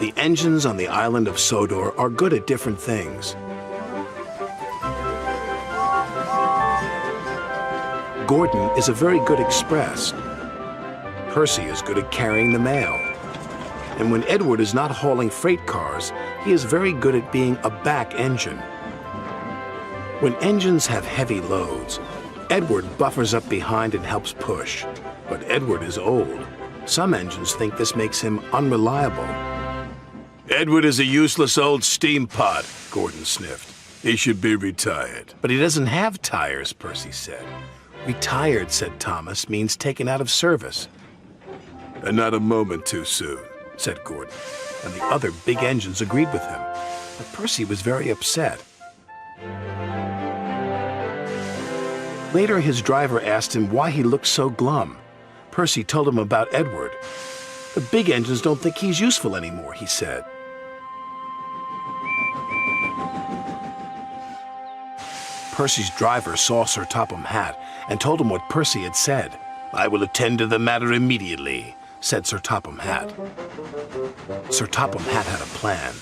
The engines on the island of Sodor are good at different things. Gordon is a very good express. Percy is good at carrying the mail. And when Edward is not hauling freight cars, he is very good at being a back engine. When engines have heavy loads, Edward buffers up behind and helps push. But Edward is old. Some engines think this makes him unreliable. Edward is a useless old steam pot, Gordon sniffed. He should be retired. But he doesn't have tires, Percy said. Retired, said Thomas, means taken out of service. And not a moment too soon, said Gordon. And the other big engines agreed with him. But Percy was very upset. Later, his driver asked him why he looked so glum. Percy told him about Edward. The big engines don't think he's useful anymore, he said. Percy's driver saw Sir Topham Hatt and told him what Percy had said. I will attend to the matter immediately, said Sir Topham Hatt. Sir Topham Hatt had a plan.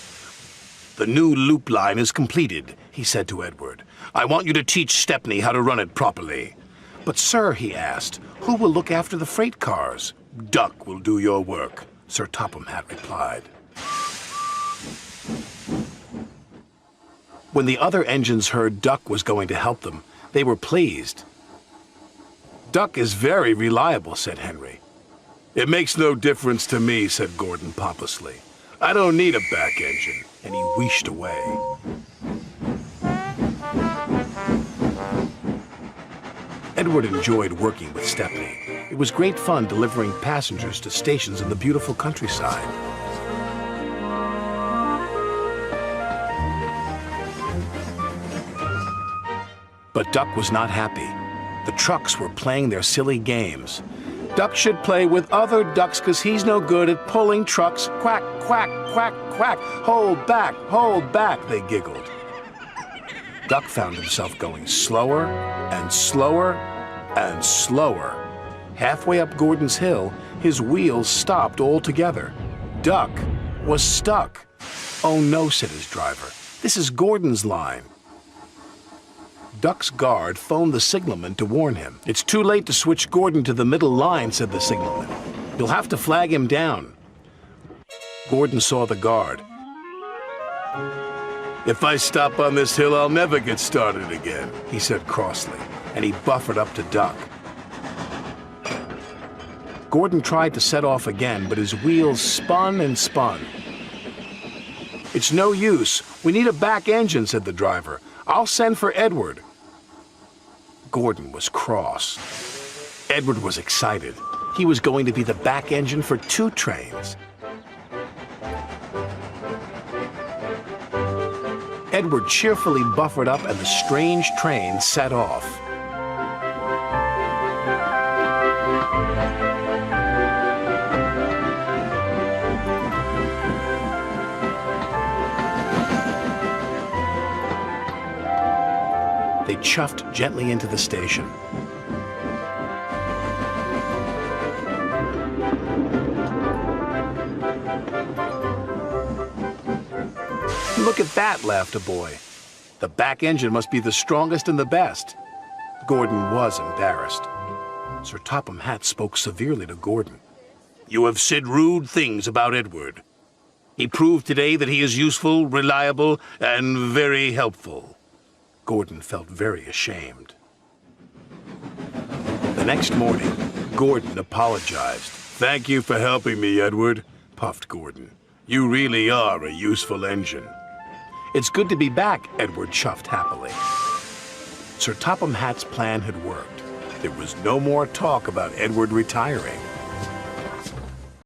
The new loop line is completed, he said to Edward. I want you to teach Stepney how to run it properly. But sir, he asked, who will look after the freight cars? Duck will do your work, Sir Topham Hatt replied. When the other engines heard Duck was going to help them, they were pleased. Duck is very reliable, said Henry. It makes no difference to me, said Gordon pompously. I don't need a back engine. And he wheeshed away. Edward enjoyed working with Stepney. It was great fun delivering passengers to stations in the beautiful countryside. But Duck was not happy. The trucks were playing their silly games. Duck should play with other ducks because he's no good at pulling trucks. Quack, quack, quack, quack. Hold back, they giggled. Duck found himself going slower and slower and slower. Halfway up Gordon's hill, his wheels stopped altogether. Duck was stuck. Oh no, said his driver. This is Gordon's line. Duck's guard phoned the signalman to warn him. It's too late to switch Gordon to the middle line, said the signalman. You'll have to flag him down. Gordon saw the guard. If I stop on this hill, I'll never get started again, he said crossly, and he buffered up to Duck. Gordon tried to set off again, but his wheels spun and spun. It's no use. We need a back engine, said the driver. I'll send for Edward. Gordon was cross. Edward was excited. He was going to be the back engine for 2 trains. Edward cheerfully buffered up and the strange train set off. They chuffed gently into the station. Look at that, laughed a boy. The back engine must be the strongest and the best. Gordon was embarrassed. Sir Topham Hatt spoke severely to Gordon. You have said rude things about Edward. He proved today that he is useful, reliable, and very helpful. Gordon felt very ashamed. The next morning, Gordon apologized. Thank you for helping me, Edward, puffed Gordon. You really are a useful engine. It's good to be back, Edward chuffed happily. Sir Topham Hatt's plan had worked. There was no more talk about Edward retiring.